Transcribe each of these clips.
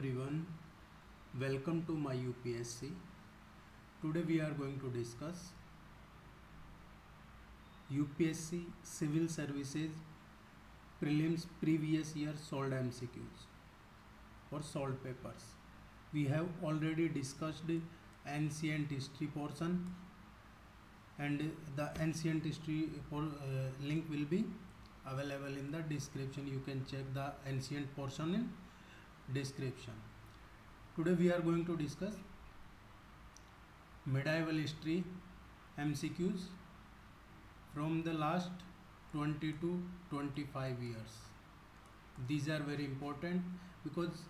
everyone, welcome to my UPSC. Today we are going to discuss UPSC Civil Services Prelims Previous Year Solved MCQs or solved papers. We have already discussed ancient history portion, and the ancient history link will be available in the description. You can check the ancient portion in description. Today we are going to discuss medieval history MCQs from the last 20 to 25 years. These are very important because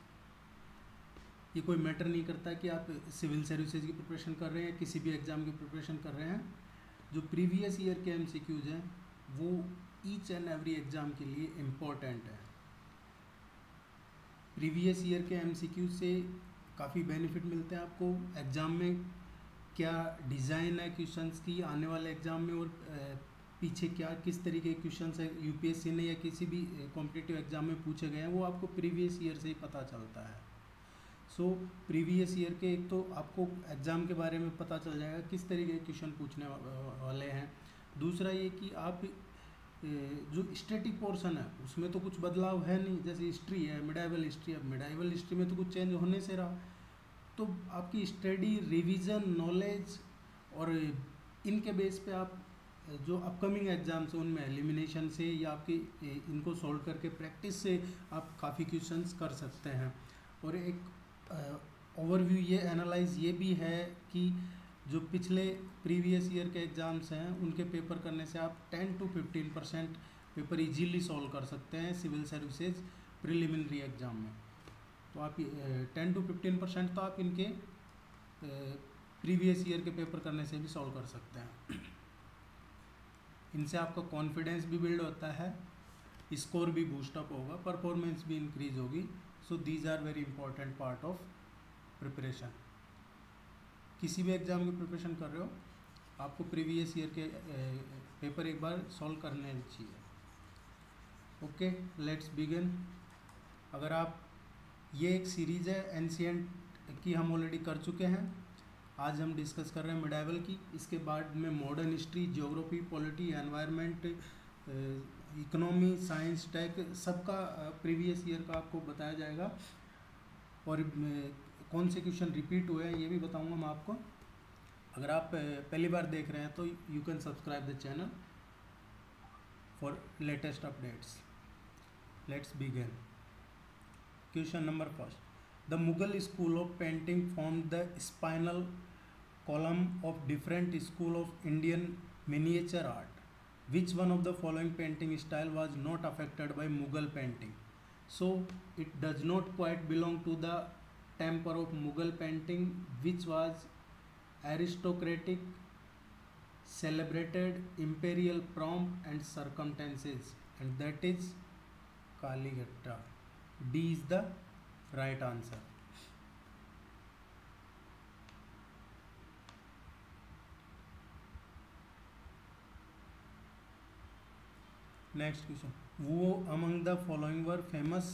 ये कोई matter नहीं करता कि आप civil services की preparation कर रहे हैं, किसी भी एग्ज़ाम की प्रिपरेशन कर रहे हैं. जो प्रीवियस ईयर के MCQs हैं वो ईच एंड एवरी एग्ज़ाम के लिए इम्पोर्टेंट है. प्रीवियस ईयर के MCQ से काफ़ी बेनिफिट मिलते हैं आपको. एग्ज़ाम में क्या डिज़ाइन है क्वेश्चंस की आने वाले एग्ज़ाम में, और पीछे क्या किस तरीके के क्वेश्चंस है यूपीएससी ने या किसी भी कॉम्पिटिटिव एग्ज़ाम में पूछे गए हैं, वो आपको प्रीवियस ईयर से ही पता चलता है. सो प्रीवियस ईयर के एक तो आपको एग्ज़ाम के बारे में पता चल जाएगा किस तरीके के क्वेश्चन पूछने वाले हैं. दूसरा ये कि आप जो स्टैटिक पोर्शन है उसमें तो कुछ बदलाव है नहीं. जैसे हिस्ट्री है, मिडाइवल हिस्ट्री, अब मिडाइवल हिस्ट्री में तो कुछ चेंज होने से रहा. तो आपकी स्टडी, रिवीजन, नॉलेज और इनके बेस पे आप जो अपकमिंग एग्ज़ाम्स हैं उनमें एलिमिनेशन से या आपकी इनको सॉल्व करके प्रैक्टिस से आप काफ़ी क्वेश्चंस कर सकते हैं. और एक ओवरव्यू ये एनालाइज ये भी है कि जो पिछले प्रीवियस ईयर के एग्ज़ाम्स हैं उनके पेपर करने से आप 10 to 15% पेपर इजीली सॉल्व कर सकते हैं सिविल सर्विसेज प्रिलिमिनरी एग्ज़ाम में. तो आप 10 to 15% तो आप इनके प्रीवियस ईयर के पेपर करने से भी सॉल्व कर सकते हैं. इनसे आपका कॉन्फिडेंस भी बिल्ड होता है, स्कोर भी बूस्टअप होगा, परफॉर्मेंस भी इंक्रीज होगी. So these are very important part of preparation. किसी भी एग्ज़ाम की प्रिपरेशन कर रहे हो आपको प्रीवियस ईयर के पेपर एक बार सॉल्व करने चाहिए. Okay, let's begin. अगर आप ये एक सीरीज़ है एंशिएंट की, हम ऑलरेडी कर चुके हैं. आज हम डिस्कस कर रहे हैं मिडाइवल की. इसके बाद में modern history, geography, polity, environment, economy, science, tech, सबका प्रीवियस ईयर का आपको बताया जाएगा. और कौन से क्वेश्चन रिपीट हुए हैं ये भी बताऊंगा मैं आपको. अगर आप पहली बार देख रहे हैं तो you can subscribe the channel for latest updates. Let's begin. Question number first. The Mughal school of painting formed the spinal column of different school of Indian miniature art. Which one of the following painting style was not affected by Mughal painting? So it does not quite belong to the temper of Mughal painting, which was aristocratic, celebrated, imperial, pomp and circumstances, and that is Kaligutta. D is the right answer. Next question. Who among the following were famous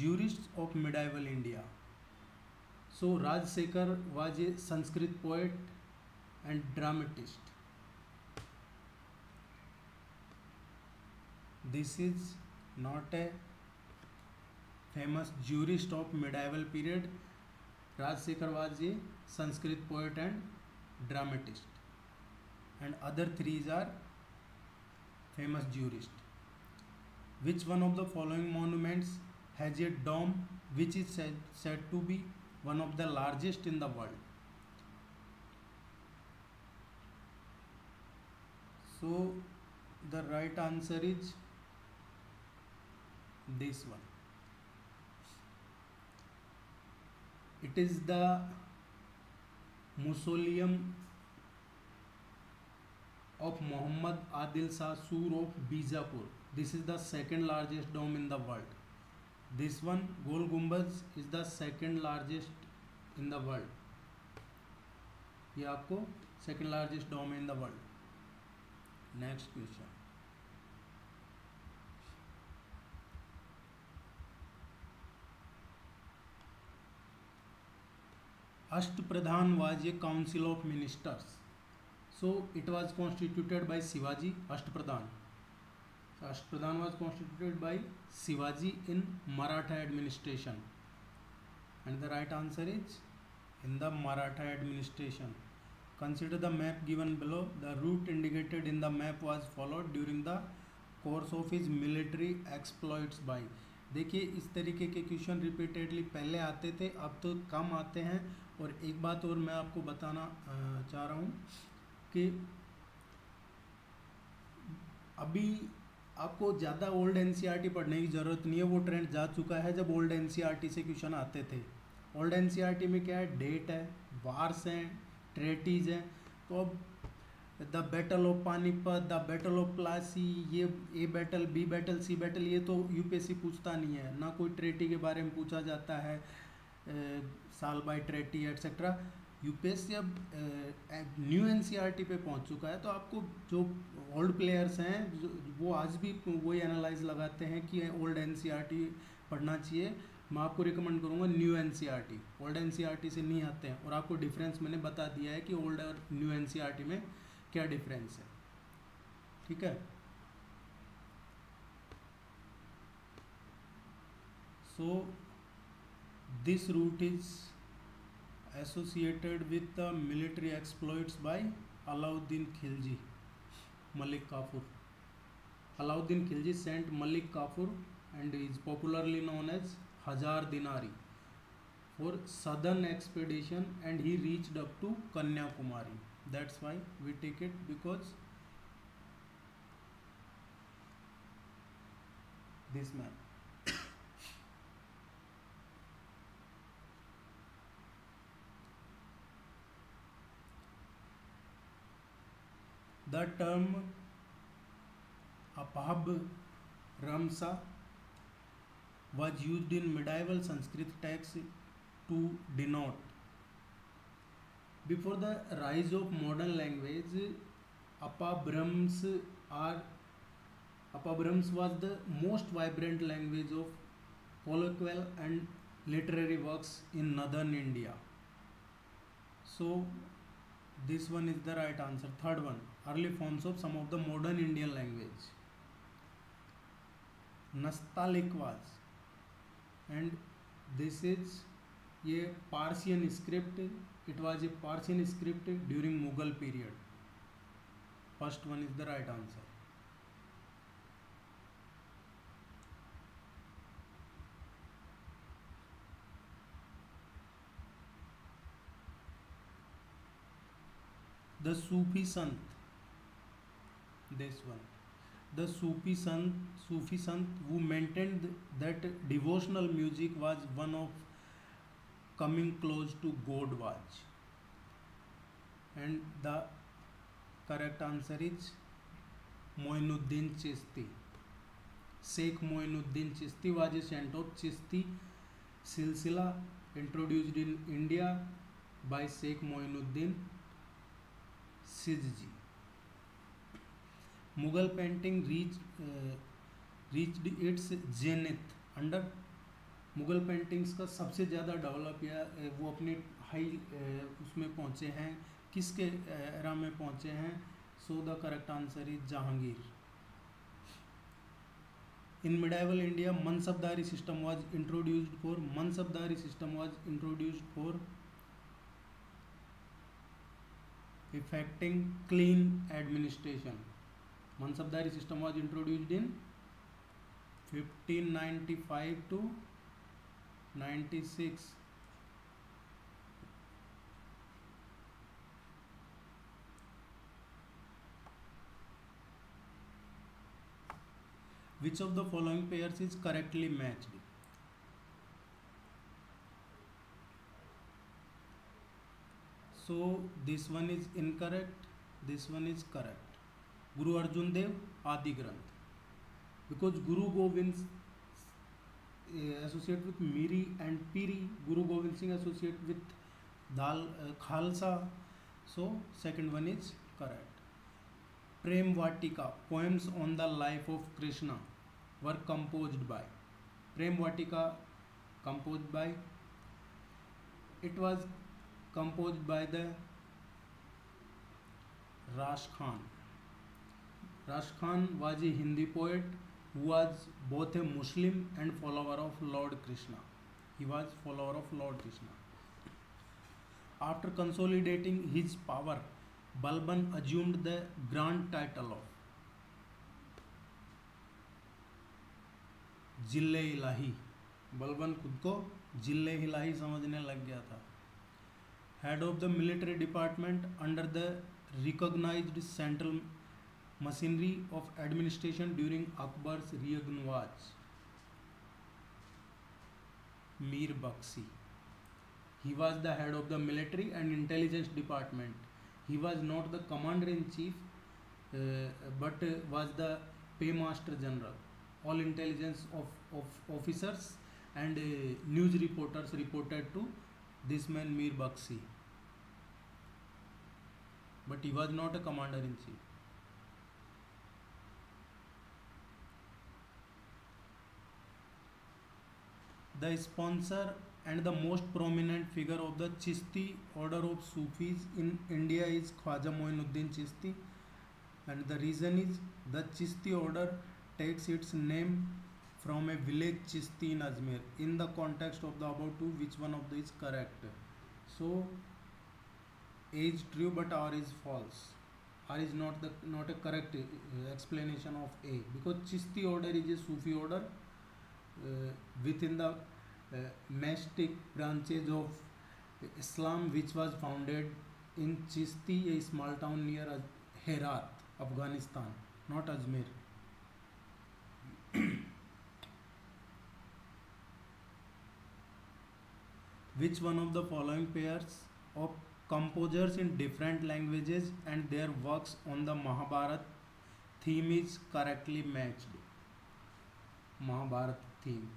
jurists of medieval India? So Rajsekhar was a Sanskrit poet and dramatist. This is not a famous jurist of medieval period. Rajsekhar was a Sanskrit poet and dramatist, and other three are famous jurists. Which one of the following monuments has a dome which is said to be one of the largest in the world? So the right answer is this one. It is the mausoleum of Muhammad Adil Shah Sur of Bijapur. This is the second largest dome in the world. This one, Gol Gumbaz, is the second largest in the world. ये आपको second largest dome in the world. Next question. Ashtapradhan was a council of ministers. So it was constituted by Shivaji. Ashtapradhan. So Ashtapradhan was constituted by Shivaji in Maratha administration. And the right answer is in the Maratha administration. Consider the map given below. The route indicated in the map was followed during the course of his military exploits by. देखिए इस तरीके के question repeatedly पहले आते थे, अब तो कम आते हैं. और एक बात और मैं आपको बताना चाह रहा हूँ कि अभी आपको ज़्यादा ओल्ड एनसीईआरटी पढ़ने की ज़रूरत नहीं है. वो ट्रेंड जा चुका है जब ओल्ड एनसीईआरटी से क्वेश्चन आते थे. ओल्ड एनसीईआरटी में क्या है, डेट है, वार्स हैं, ट्रेटीज हैं. तो अब the battle of Panipat, the battle of Plassey, ये A battle, B battle, C battle, ये तो यूपीएससी पूछता नहीं है. ना कोई ट्रेटी के बारे में पूछा जाता है, साल बाय ट्रेटी एटसेट्रा. यूपीएससी अब न्यू एनसीईआरटी पे पहुंच चुका है. तो आपको जो ओल्ड प्लेयर्स हैं वो आज भी वही एनालाइज लगाते हैं कि ओल्ड एनसीईआरटी पढ़ना चाहिए. मैं आपको रिकमेंड करूँगा न्यू एनसीईआरटी. ओल्ड एनसीईआरटी से नहीं आते हैं. और आपको डिफरेंस मैंने बता दिया है कि ओल्ड और न्यू एनसीईआरटी में क्या डिफरेंस है. ठीक है. So this route is associated with the military exploits by Alauddin Khilji, Malik Kafur. Alauddin Khilji sent Malik Kafur and is popularly known as Hajar Dinari for southern expedition, and he reached up to Kanyakumari. That's why we take it, because this man. The term Apab Ramsa was used in medieval Sanskrit texts to denote. Before the rise of modern language, Apabrams was the most vibrant language of colloquial and literary works in northern India. So this one is the right answer. Third one, early forms of some of the modern Indian language. Nastaliq was, and this is ये Persian script. It was a Persian script during Mughal period. First one is the right answer. The Sufi Sant. This one. The Sufi Sant who maintained that devotional music was one of coming close to God was. And the correct answer is Moinuddin Chishti. Sheikh Moinuddin Chishti was a saint of Chishti Silsila, introduced in India by Sheikh Moinuddin Shijji. Mughal painting reached its zenith under. Mughal paintings का सबसे ज़्यादा develop या वो अपने high उसमें पहुँचे हैं, किसके एरा में पहुँचे हैं. सो the correct answer is Jahangir. In medieval India मनसबदारी system was introduced for effecting clean administration. मनसबदारी system was introduced in 1595 to 96. Which of the following pairs is correctly matched? So this one is incorrect, this one is correct. Guru Arjun Dev Adi Granth, because Guru Gobind associate with Miri and Piri, Guru Gobind Singh associate with Khalsa. So second one is correct. Prem Vatika, poems on the life of Krishna were composed by. Prem Vatika composed by. It was composed by the Rash Khan. Rash Khan was a Hindi poet who was both a Muslim and follower of Lord Krishna. He was follower of Lord Krishna. After consolidating his power, Balban assumed the grand title of जिल्ले इलाही. बलबन खुद को जिल्ले इलाही समझने लग गया था. Head of the military department under the recognised central machinery of administration during Akbar's reign was. Mir Bakhshi. He was the head of the military and intelligence department. He was not the commander in chief, but was the paymaster general. All intelligence of officers and news reporters reported to this man Mir Bakshi, but he was not a commander in chief. The sponsor and the most prominent figure of the Chishti order of Sufis in India is Khwaja Moinuddin Chishti, and the reason is the Chishti order takes its name from a village Chishti in Ajmer. In the context of the above two, which one of these is correct? So A is true but R is false. R is not a correct explanation of A, because Chishti order is a Sufi order within the mastic branches of Islam, which was founded in Chishti, a small town near Herat, Afghanistan, not Ajmer. Which one of the following pairs of composers in different languages and their works on the Mahabharat theme is correctly matched? Mahabharat theme.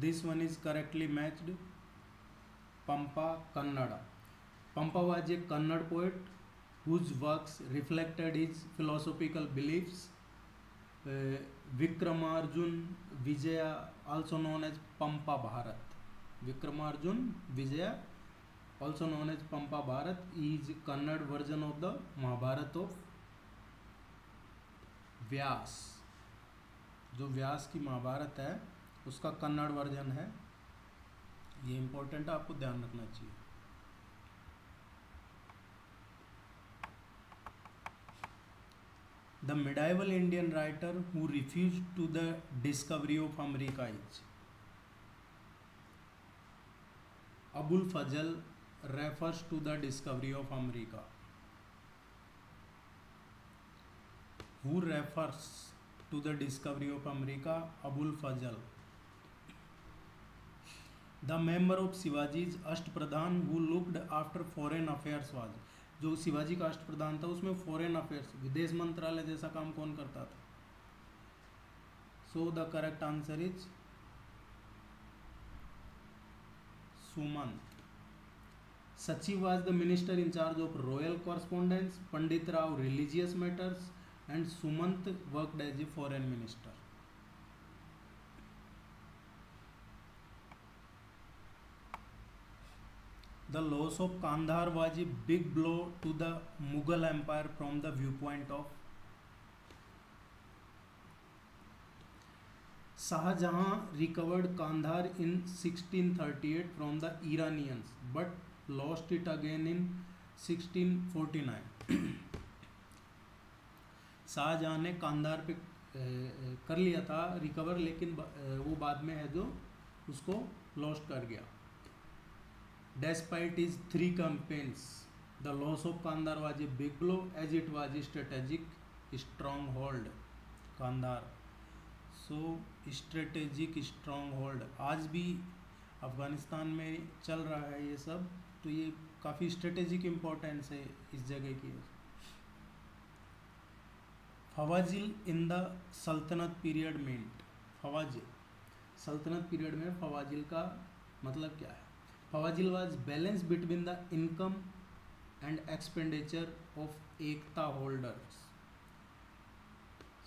This one is correctly matched. Pampa Kannada. Pampa was a Kannada poet whose works reflected his philosophical beliefs. Vikramarjun Vijaya, also known as Pampa Bharat. Vikramarjun Vijaya, also known as Pampa Bharat, is Kannada version of the Mahabharata of व्यास. जो व्यास की महाभारत है उसका Kannada version है. ये important है, आपको ध्यान रखना चाहिए. The medieval Indian writer who refused to the discovery of America is Abul Fazl. Refers to the discovery of America. Who refers to the discovery of America? Abul Fazl. The member of Shivaji's Ashtapradhan who looked after foreign affairs was. जो शिवाजी का अष्टप्रधान था उसमें foreign affairs, विदेश मंत्रालय जैसा काम कौन करता था? सो the correct answer is Sumant. Sachi was the minister in charge of royal correspondence, Pandit Rao religious matters, and Sumant worked as a foreign minister. The loss of Kandahar was a big blow to the Mughal Empire from the viewpoint of Shah Jahan. Recovered Kandahar in 1638 from the Iranians, but lost it again in 1649. Shahjahan ने कांधार पे कर लिया था recover, लेकिन वो बाद में है जो उसको लॉस्ट कर गया. Despite his 3 campaigns, the loss of Kandahar was a big blow as it was a strategic stronghold. Kandahar, so strategic stronghold. आज भी अफगानिस्तान में चल रहा है ये सब, तो ये काफ़ी स्ट्रेटेजिक इम्पोर्टेंस है इस जगह की. Fawazil in the Sultanate period meant. Fawazil Sultanate period में फवाजिल का मतलब क्या है? Fawazil was balance between the income and expenditure of iqta holders.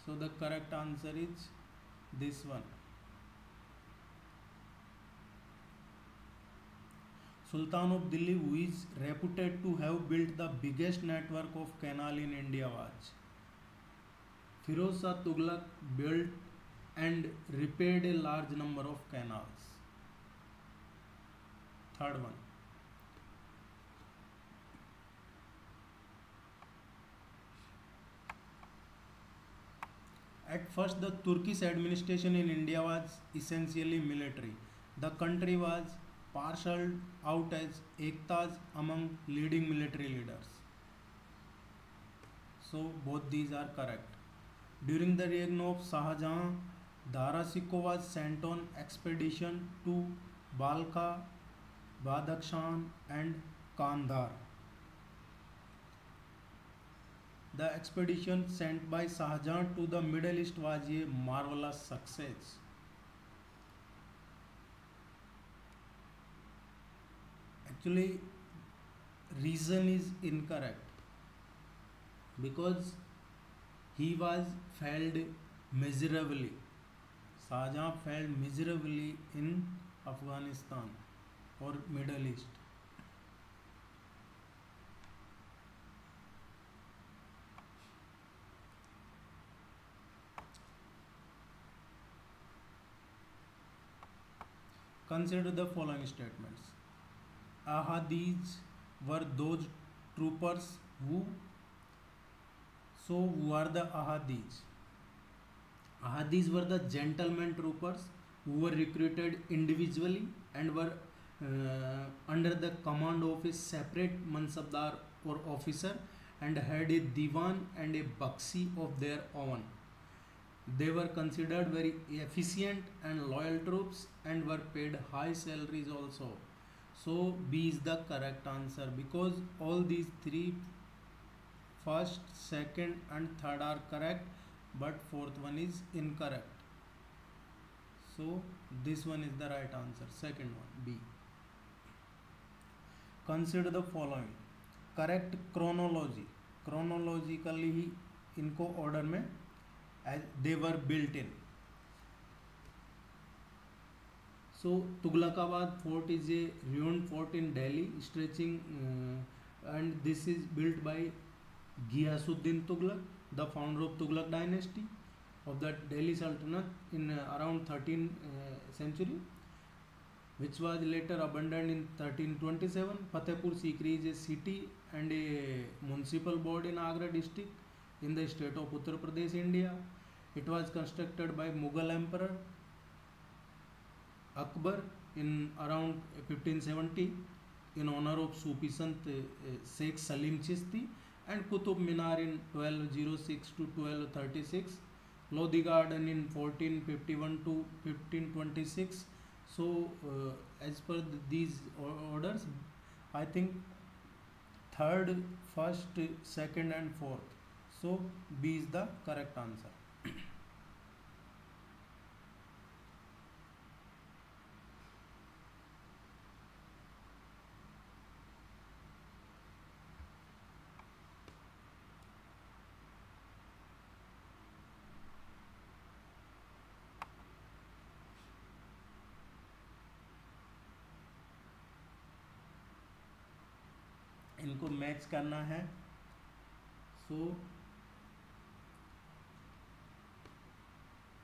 So the correct answer is this one. Sultan of Delhi, who is reputed to have built the biggest network of canal in India, was Firoz Shah Tughlaq. Built and repaired a large number of canals. Third one. At first, the Turkish administration in India was essentially military. The country was parceled out as ektas among leading military leaders. So, both these are correct. During the reign of Shah Jahan, Dara Shikoh was sent on expedition to Balkha, Badakhshan, and Kandahar. The expedition sent by Shah Jahan to the Middle East was a marvelous success. Actually, reason is incorrect because he was failed miserably. Shah Jahan failed miserably in Afghanistan or Middle East. Consider the following statements. Ahadis were those troopers who. So, who are the Ahadis? Ahadis were the gentlemen troopers who were recruited individually and were under the command of a separate mansabdar or officer and had a divan and a bakshi of their own. They were considered very efficient and loyal troops and were paid high salaries also. So B is the correct answer because all these three, first, second and third are correct, but fourth one is incorrect. So this one is the right answer, second one, B. Consider the following. Correct chronology. Chronologically ही इनको order में as they were built in. So Tughlaqabad fort is a ruined fort in Delhi stretching and this is built by Ghiyasuddin Tughlaq, the founder of Tughlaq dynasty of the Delhi Sultanate in around 13th century, which was later abandoned in 1327. Fatehpur Sikri is a city and a municipal board in Agra district in the state of Uttar Pradesh, India. It was constructed by Mughal Emperor Akbar in around 1570 in honor of Sufi Sant Sheikh Salim Chishti, and Qutub Minar in 1206 to 1236, Lodi Garden in 1451 to 1526. So as per these orders, I think third, first, second and fourth. So B is the correct answer. इनको match करना है. सो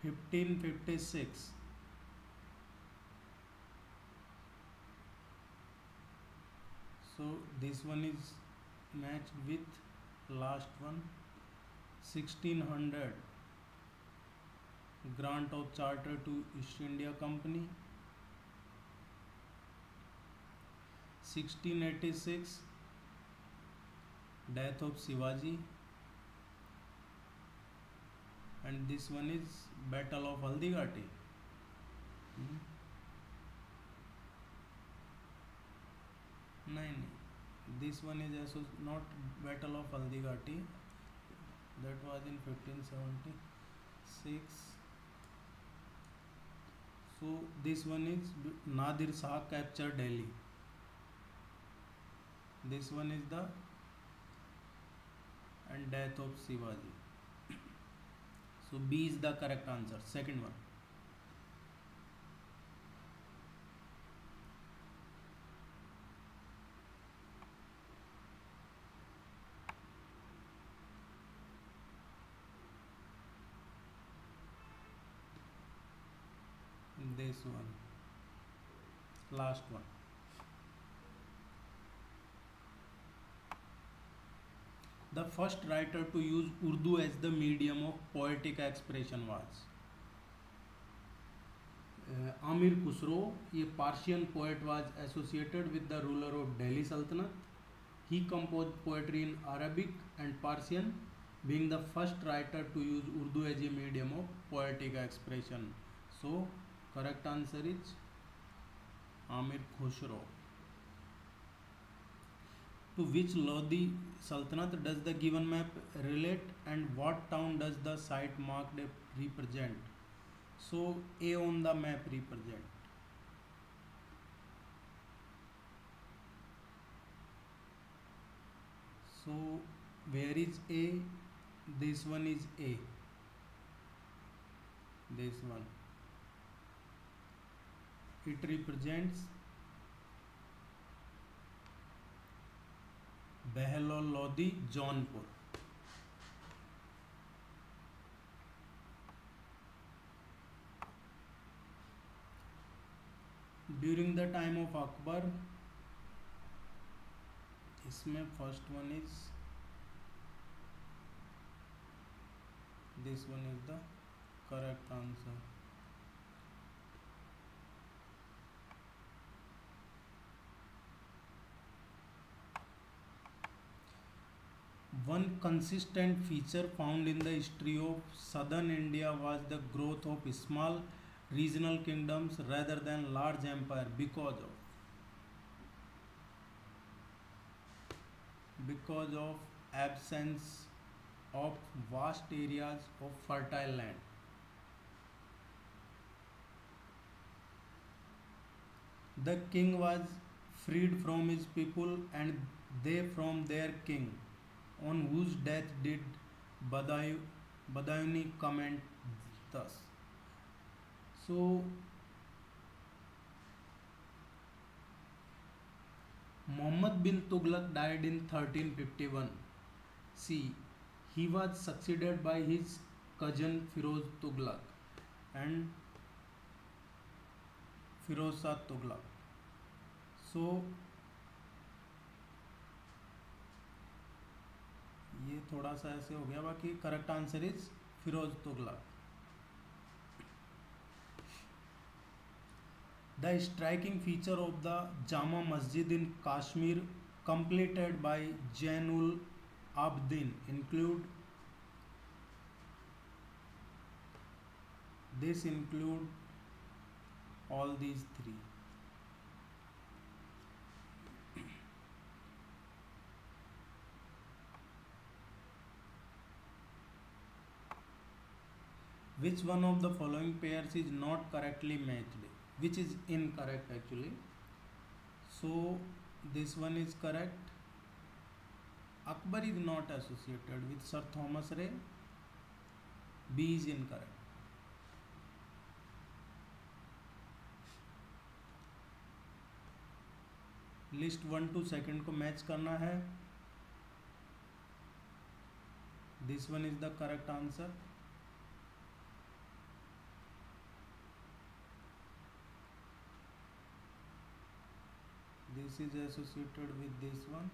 1556. So this one is matched with last one. 1600 grant of charter to East India Company. 1686 death of Shivaji, and this one is Battle of Haldighati. Nine. This one is also not Battle of Haldighati. That was in 1576. So this one is Nadir Shah captured Delhi. This one is the and death of Shivaji. So B is the correct answer, second one. this one, last one. The first writer to use Urdu as the medium of poetic expression was Amir Khusro. ये Persian poet was associated with the ruler of Delhi Sultanate. He composed poetry in Arabic and Persian, being the first writer to use Urdu as a medium of poetic expression. So, correct answer is Amir Khusro. To which Lodi Sultanate does the given map relate, and what town does the site marked represent? So, A on the map represent. So, where is A? This one is A. This one. It represents Behlol Lodi, Jaunpur. During the time of Akbar, इसमें first one is, this one is the correct answer. One consistent feature found in the history of southern India was the growth of small regional kingdoms rather than large empire because of absence of vast areas of fertile land. The king was freed from his people and they from their king, on whose death did Badayuni comment thus. So, Muhammad bin Tughlaq died in 1351. See, he was succeeded by his cousin Firoz Tughlaq and Firoz Shah Tughlaq. So, ये थोड़ा सा ऐसे हो गया, बाकी correct answer is Firoz Tughlaq. The striking feature of the Jama Masjid in Kashmir, completed by Jainul Abidin, include all these three. Which one of the following pairs is not correctly matched? Which is incorrect actually. So this one is correct. Akbar is not associated with Sir Thomas Ray. B is incorrect. List 1 to 2 को match करना है. This one is the correct answer. This is associated with this one.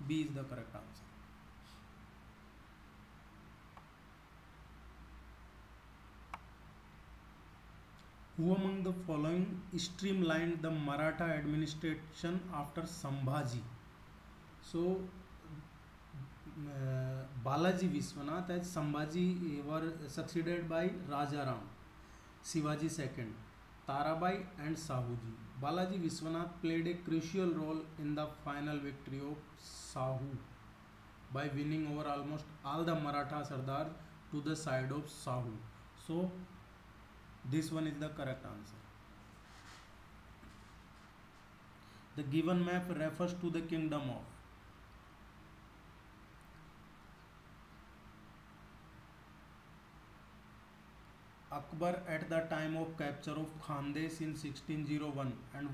B is the correct answer. Who among the following streamlined the Maratha administration after Sambhaji? So, Balaji Vishwanath as Sambhaji were succeeded by Rajaram, Shivaji II, Tarabai and Sahuji. Balaji Vishwanath played a crucial role in the final victory of Sahu by winning over almost all the Maratha Sardars to the side of Sahu. So, this one is the correct answer. The given map refers to the kingdom of Akbar at the time of capture of Khandesh in 1601. And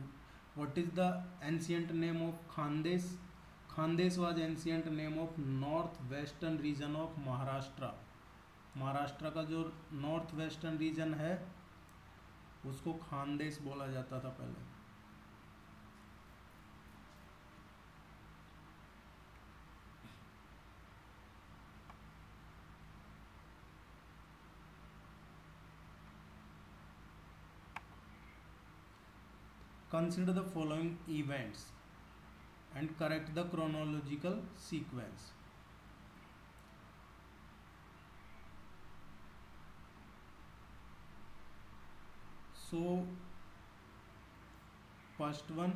what is the ancient name of Khandesh? Khandesh was ancient name of north western region of Maharashtra. Maharashtra का जो north western region है उसको खानदेश बोला जाता था पहले. Consider the following events and correct the chronological sequence. So first one,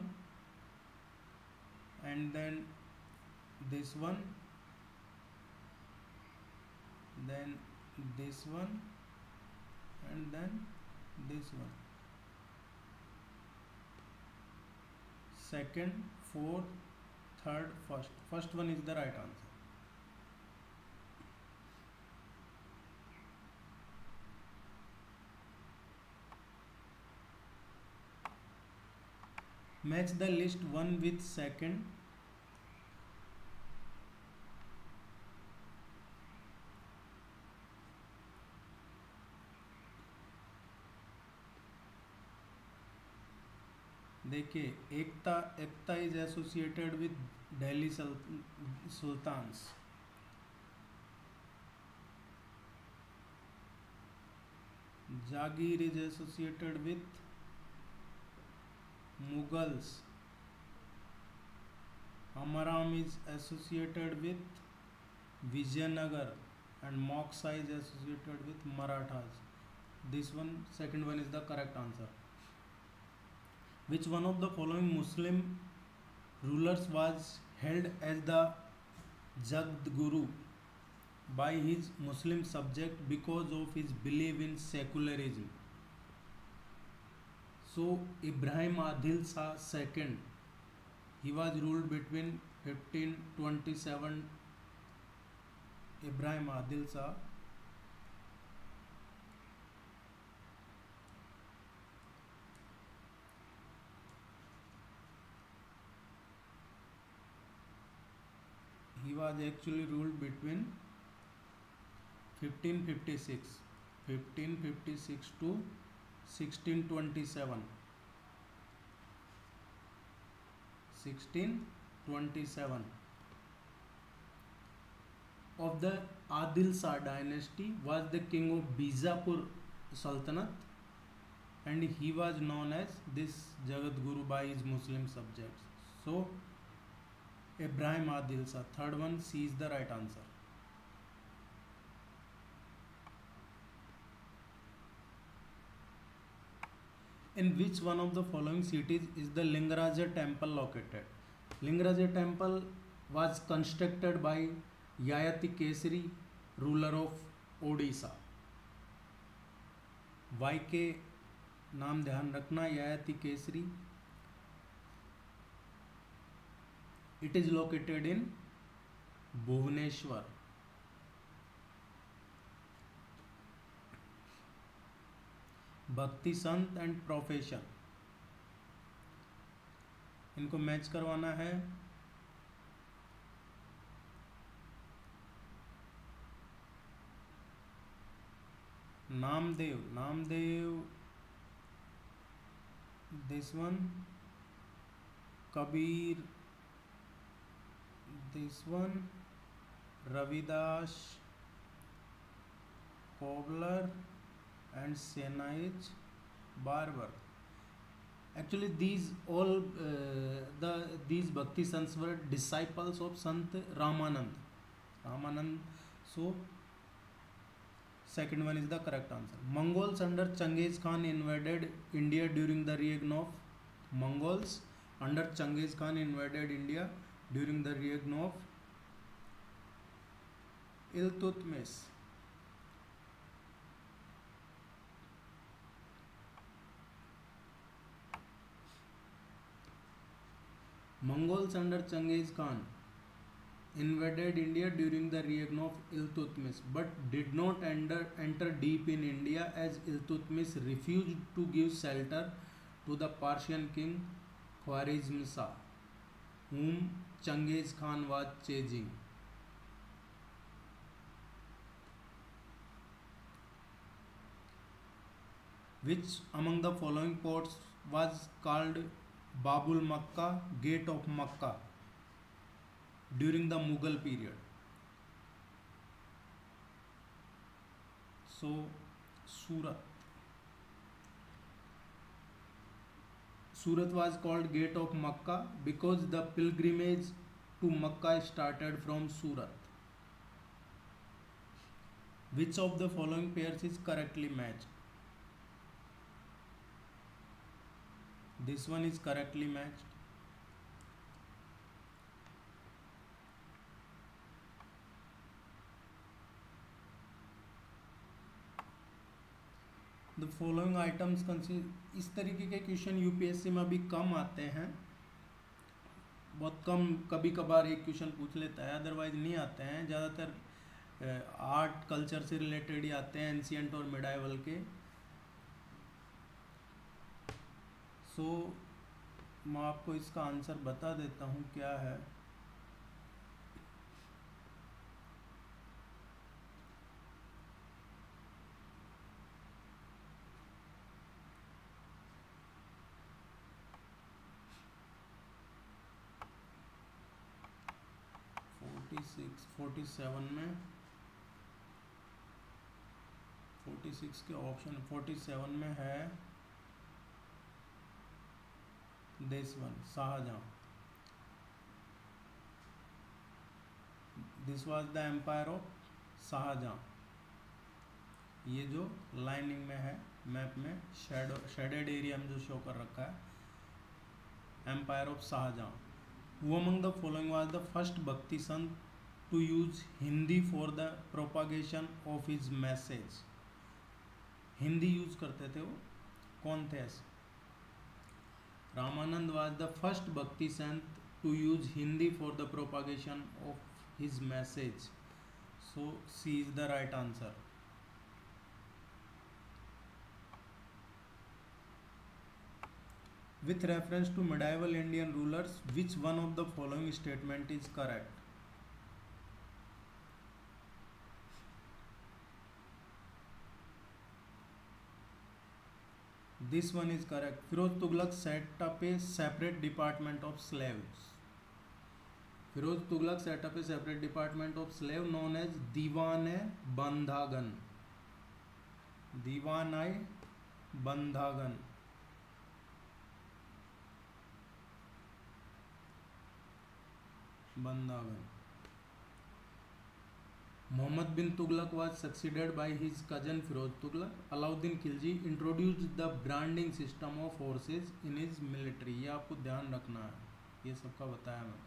and then this one, then this one, and then this one. Second, fourth, third, first. First one is the right answer. Match the list one with second. देखिए, iqta is associated with Delhi sultans. Jagir is associated with Mughals. Hamaram is associated with Vijayanagar, and Moksha is associated with Marathas. This one, second one is the correct answer. Which one of the following Muslim rulers was held as the Jagadguru by his Muslim subject because of his belief in secularism? So Ibrahim Adil Shah II, he was ruled between 1527. Ibrahim Adil Shah, he was actually ruled between 1556 to 1627. 1627. Of the Adil Shah dynasty was the king of Bijapur Sultanate, and he was known as this Jagadguru by his Muslim subjects. So Ibrahim Adil Shah, third one, C is the right answer. In which one of the following cities is the Lingaraja temple located? Lingaraja temple was constructed by Yayati Kesari, ruler of Odisha. वाई के नाम ध्यान रखना, Yayati Kesari. It is located in Bhubaneswar. भक्ति संत and profession, इनको match करवाना है. Namdev, this one. Kabir, this one. Ravidas, cobbler, and Senai's Barber. Actually, these Bhakti sons were disciples of Sant Ramanand. So, second one is the correct answer. Mongols under Genghis Khan invaded India during the reign of Mongols under Genghis Khan invaded India during the reign of Iltutmish. Mongols under Genghis Khan invaded India during the reign of Iltutmish, but did not enter deep in India as Iltutmish refused to give shelter to the Persian king Khwarizm Shah, whom Genghis Khan was chasing. Which among the following ports was called Babul Makkah, Gate of Makkah, during the Mughal period? So, Surat. Surat was called Gate of Makkah because the pilgrimage to Makkah started from Surat. Which of the following pairs is correctly matched? This one is correctly matched. The following items consist, इस तरीके के question UPSC में अभी कम आते हैं, बहुत कम, कभी कभार एक क्वेश्चन पूछ लेता है, अदरवाइज नहीं आते हैं। ज़्यादातर आर्ट कल्चर से रिलेटेड ही आते हैं, एंशिएंट और मिडाइवल के। सो मैं आपको इसका आंसर बता देता हूँ क्या है। फोर्टी सेवन में 46 के ऑप्शन 47 में है देशवन Shahjahan. This was the empire of Shahjahan. ये जो लाइनिंग में है मैप में शेडेड एरिया में जो शो कर रखा है, empire of Shahjahan. Who among the following was the first Bhakti Sant to use Hindi for the propagation of his message? Hindi use करते थे वो, कौन थे ऐसे? Ramanand was the first Bhakti Sant to use Hindi for the propagation of his message. So C is the right answer. With reference to medieval Indian rulers, which one of the following statement is correct? This one is correct. Firoz Tughlaq set up a separate department of slaves. Firoz Tughlaq set up a separate department of slave known as Diwan-e-Bandhagan. Diwan-e-Bandhagan. Muhammad bin Tughlaq was succeeded by his cousin Firoz Tughlaq. Alauddin Khilji introduced the branding system of horses in his military. ये आपको ध्यान रखना है, ये सबका बताया मैं।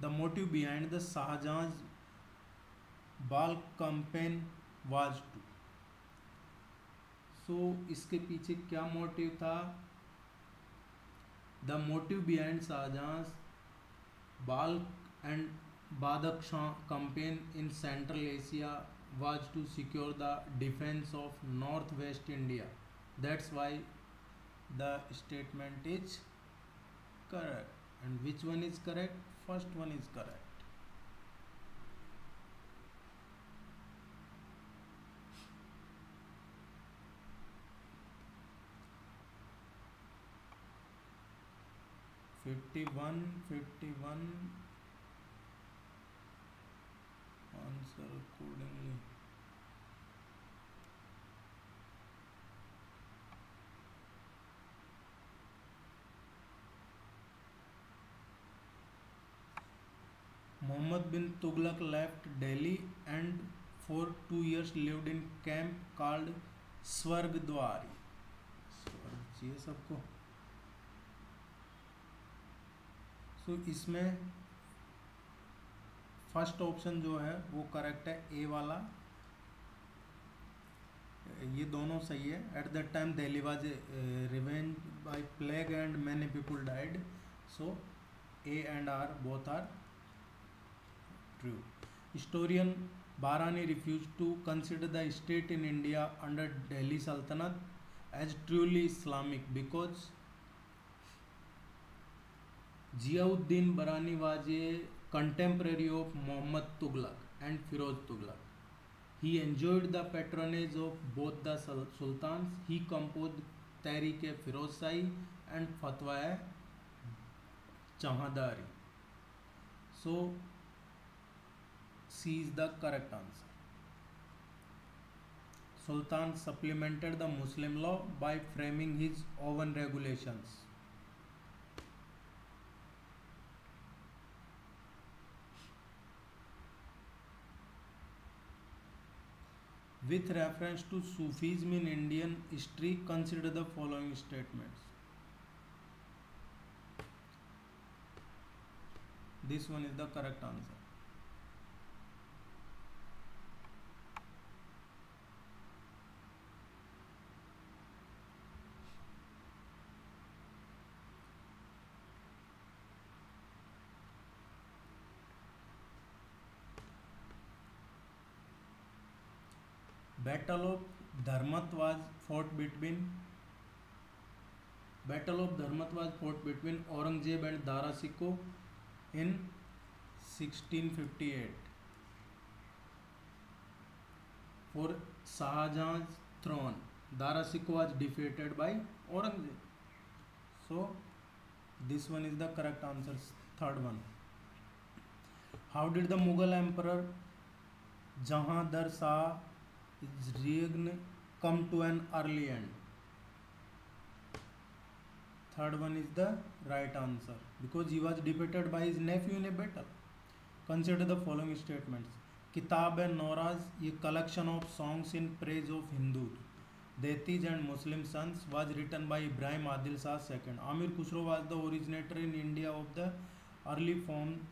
The motive behind the Shahjahan's bal campaign was to. So इसके पीछे क्या मोटिव था? The motive behind Shahjahan's bal and Badakhshan campaign in Central Asia was to secure the defense of Northwest India. That's why the statement is correct. And which one is correct? First one is correct. Fifty-one answer accordingly. Muhammad bin Tughlaq left Delhi and for 2 years lived in camp called Swargadwari. स्वर्ग चाहिए सबको। सो इसमें first option जो है वो correct है, ए वाला। ये दोनों सही है। At that time Delhi was revenge by plague and many people died. So A and R both are true. Historian Barani refused to consider the state in India under Delhi Sultanate as truly Islamic because Ziauddin Barani was a contemporary of Muhammad Tughlaq and Firoz Tughlaq. He enjoyed the patronage of both the sultans. He composed Tehreek-e-Firoz Shahi and Fatwa-e-Jahandari. So C is the correct answer. Sultan supplemented the Muslim law by framing his own regulations. With reference to Sufism in Indian history, consider the following statements. This one is the correct answer. Battle of Dharmat was fought between Aurangzeb and Dara Shikoh in 1658 for Shahjahan's throne. Dara Shikoh was defeated by Aurangzeb. So this one is the correct answer. Third one. How did the Mughal Emperor Jahandar Shah reign come to an early end? Third one is the right answer because he was defeated by his nephew in a battle. Consider the following statements. Kitab-e-Noraz, a collection of songs in praise of Hindus, Deities and Muslim sons, was written by Ibrahim Adil Shah II. Amir Khusro was the originator in India of the early form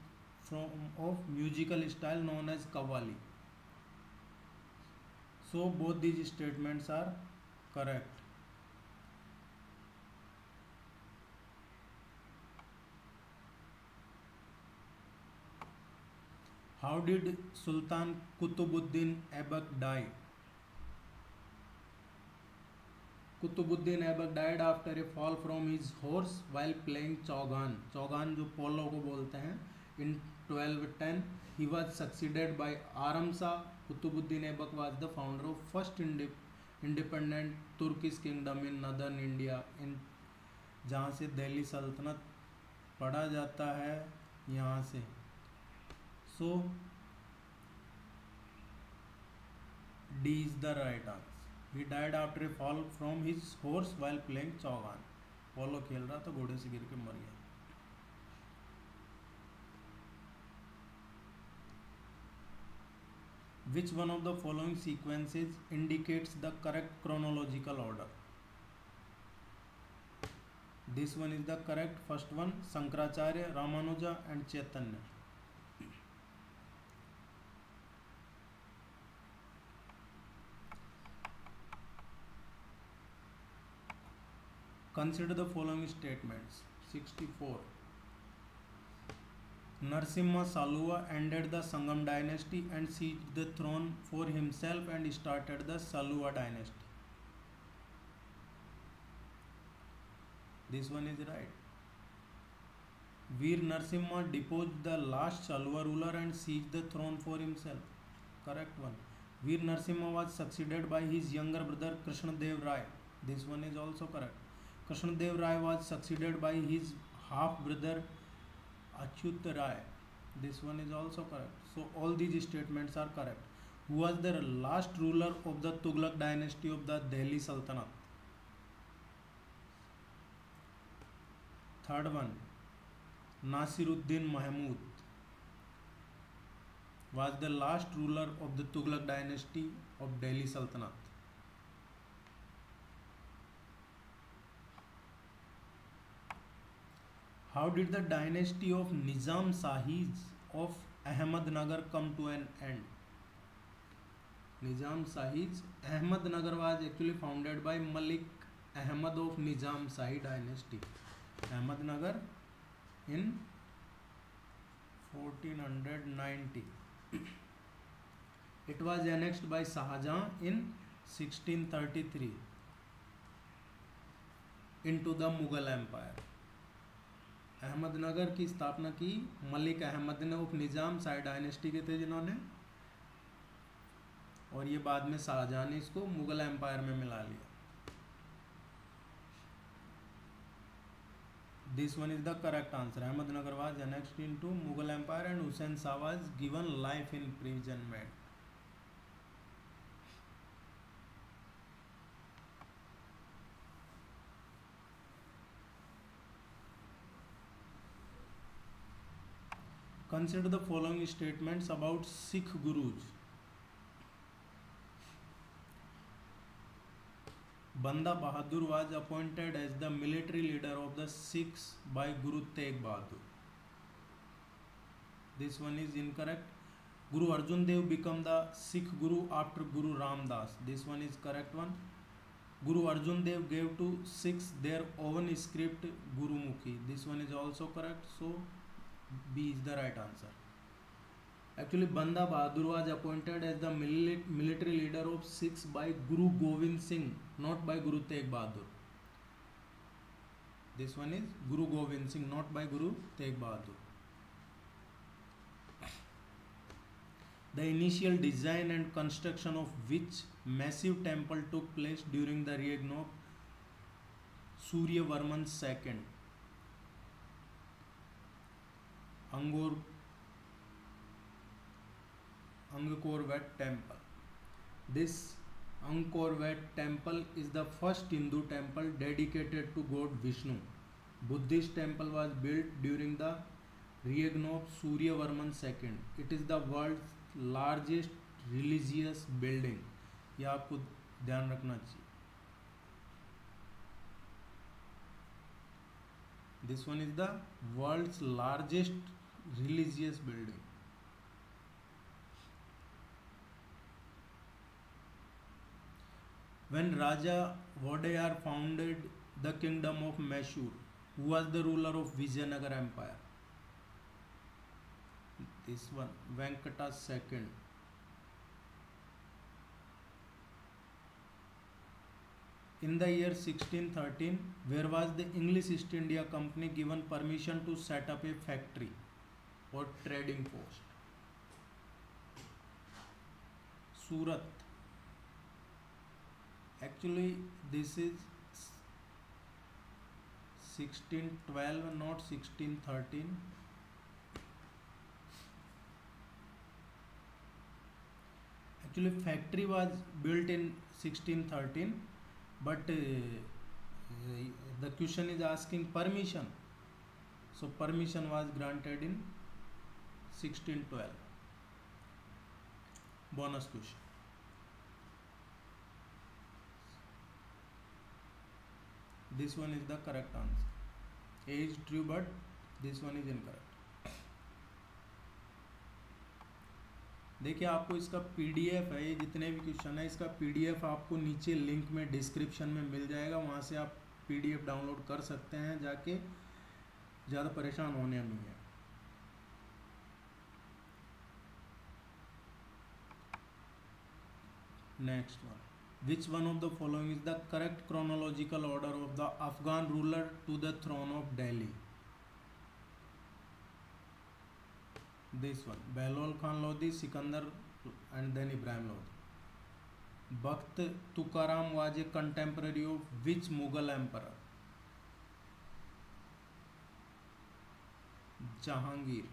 of musical style known as Qawwali. So both these statements are correct. How did Sultan Qutbuddin Aibak die? Qutbuddin Aibak died after a fall from his horse while playing Chaugan. Chaugan जो पोलो को बोलते हैं. In 1210 he was succeeded by Aram Shah. Qutbuddin Aibak was the founder of first independent Turkish kingdom in northern India, in जहाँ से दिल्ली सल्तनत पढ़ा जाता है यहाँ से. So D is the right answer. He died after a fall from his horse while playing Chaugan. पोलो खेल रहा था, घोड़े से गिर के मर गया. Which one of the following sequences indicates the correct chronological order? This one is the correct. First one, Shankaracharya, Ramanuja and Chaitanya. Consider the following statements. 64. Narasimha Saluva ended the Sangam dynasty and seized the throne for himself and started the Saluva dynasty. This one is right. Veer Narasimha deposed the last Saluva ruler and seized the throne for himself. Correct one. Veer Narasimha was succeeded by his younger brother Krishnadev Rai. This one is also correct. Krishnadev Rai was succeeded by his half brother Achyut Rai. This one is also correct. So all these statements are correct. Who was the last ruler of the Tughlaq dynasty of the Delhi Sultanate? Third one, Nasiruddin Mahmud was the last ruler of the Tughlaq dynasty of Delhi Sultanate. How did the dynasty of Nizam Shahis of Ahmednagar come to an end? Nizam Shahis, Ahmednagar was actually founded by Malik Ahmad of Nizam Shahi dynasty. Ahmednagar in 1490. It was annexed by Shahjahan in 1633 into the Mughal Empire. Ahmednagar की स्थापना की मलिक अहमद ने, उप निज़ाम शाही dynasty के थे जिन्होंने, और ये बाद में शाहजहां ने इसको मुगल एम्पायर में मिला लिया. This one is the correct answer. Ahmednagar was annexed into Mughal Empire and Hussain Shah was given life imprisonment. Consider the following statements about Sikh Gurus. Banda Bahadur was appointed as the military leader of the Sikhs by Guru Tegh Bahadur. This one is incorrect. Guru Arjan Dev became the Sikh Guru after Guru Ram Das. This one is correct one. Guru Arjan Dev gave to Sikhs their own script Gurumukhi. This one is also correct. So B is the right answer. Actually, Banda Bahadur was appointed as the military leader of Sikhs by Guru Gobind Singh, not by Guru Tegh Bahadur. This one is Guru Gobind Singh, not by Guru Tegh Bahadur. The initial design and construction of which massive temple took place during the reign of Suryavarman II? Angkor Wat Temple. This Angkor Wat Temple is the first Hindu temple dedicated to God Vishnu. Buddhist temple was built during the reign of Suryavarman II. It is the world's largest religious building. ये आपको ध्यान रखना चाहिए. This one is the world's largest religious building. When Raja Wadayar founded the kingdom of Mysore, who was the ruler of Vijayanagar Empire? This one, Venkata II. In the year 1613, where was the English East India Company given permission to set up a factory or trading post? Surat. Actually, this is 1612, not 1613. Actually, factory was built in 1613, but the question is asking permission. So permission was granted in 1612. Bonus question. This one is the correct answer. A is true, but this one is incorrect. देखिए, आपको इसका PDF है, ये जितने भी question है इसका PDF आपको नीचे लिंक में डिस्क्रिप्शन में मिल जाएगा, वहाँ से आप PDF डाउनलोड कर सकते हैं जाके, ज़्यादा परेशान होने नहीं है. Next one. Which one of the following is the correct chronological order of the Afghan ruler to the throne of Delhi? This one, Behlol Khan Lodi, Sikandar, and then Ibrahim Lodi. Bakht Tukaram was a contemporary of which Mughal emperor? Jahangir.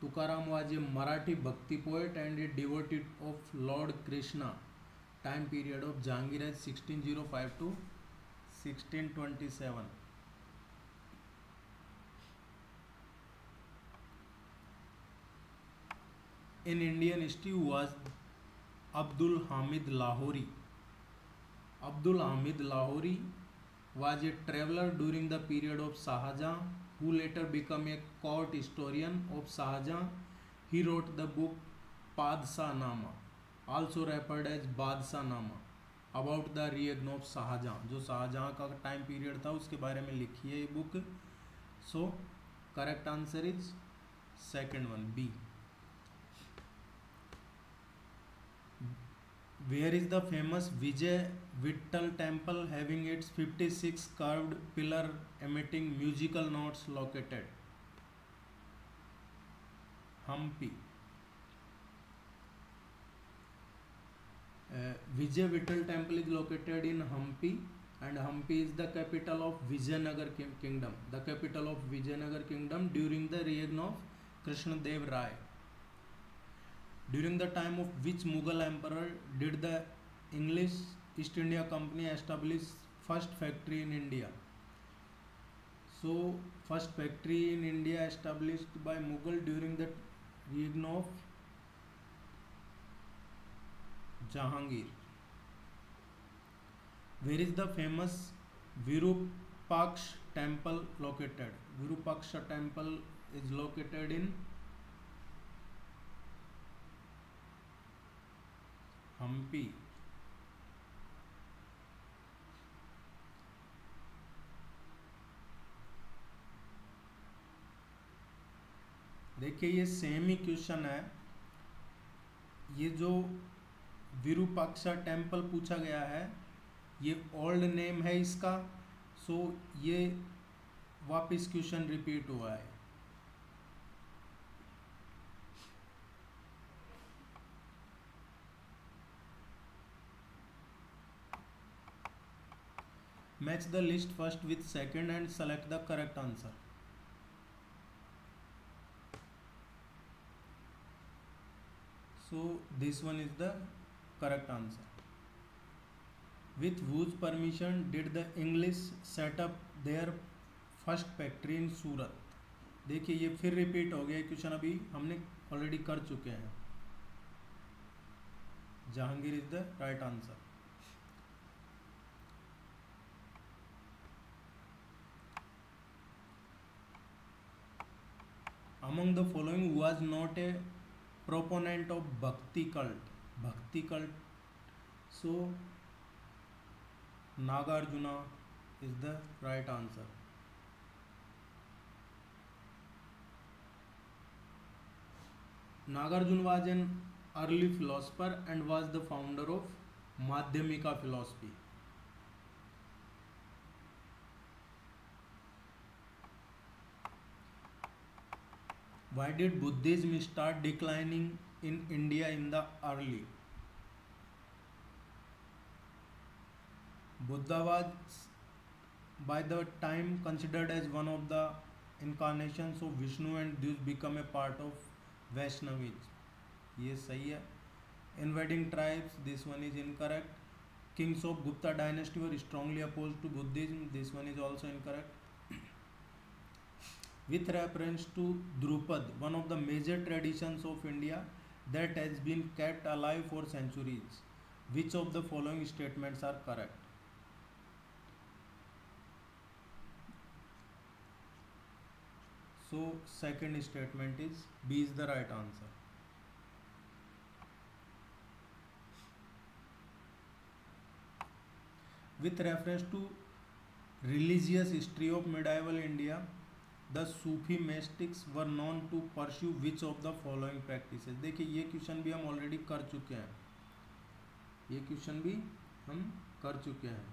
Tukaram was a Marathi bhakti poet and a devotee of Lord Krishna. Time period of Jahangir as 1605 to 1627. In Indian history, was Abdul Hamid Lahori. Abdul Hamid Lahori was a traveler during the period of Shahjahan, who later became a court historian of Shahjahan. He wrote the book Padshah Nama, also referred as Badshahnama, about the reign of Shahjahan. जो शाहजहाँ का time period था उसके बारे में लिखी है ये book. So correct answer is second one B. Where is the famous Vijay Vittal temple having its 56 curved pillar emitting musical notes located? Hampi. Vijay Vittal temple is located in Hampi, and Hampi is the capital of Vijayanagar kingdom. The capital of Vijayanagar kingdom during the reign of Krishna Dev Rai. During the time of which Mughal emperor did the English East India Company establish first factory in India? So first factory in India established by Mughal during the reign of Jahangir. Where is the famous Virupaksha temple located? Virupaksha temple is located in Hampi. देखिए ये same ही question है. ये जो Virupaksha temple पूछा गया है ये old name है इसका. सो ये वापस क्वेश्चन रिपीट हुआ है. Match the list first with second and select the correct answer. So this one is the correct answer. With whose permission did the English set up their first factory in Surat? देखिए ये फिर repeat हो गया question, अभी हमने already कर चुके हैं. Jahangir is the right answer. Among the following who was not a proponent of Bhakti cult? Bhakti cult. So Nagarjuna is the right answer. Nagarjuna was an early philosopher and was the founder of Madhyamika philosophy. Why did Buddhism start declining in India in the early? Buddha was by the time considered as one of the incarnations of Vishnu and thus become a part of Vaishnavism. ये सही है. Invading tribes, this one is incorrect. Kings of Gupta dynasty were strongly opposed to Buddhism. This one is also incorrect. With reference to Drupad, one of the major traditions of India that has been kept alive for centuries, which of the following statements are correct? So second statement is B is the right answer. With reference to religious history of medieval India, the Sufi mystics were known to pursue which of the following practices? देखिए ये question भी हम already कर चुके हैं. ये question भी हम कर चुके हैं.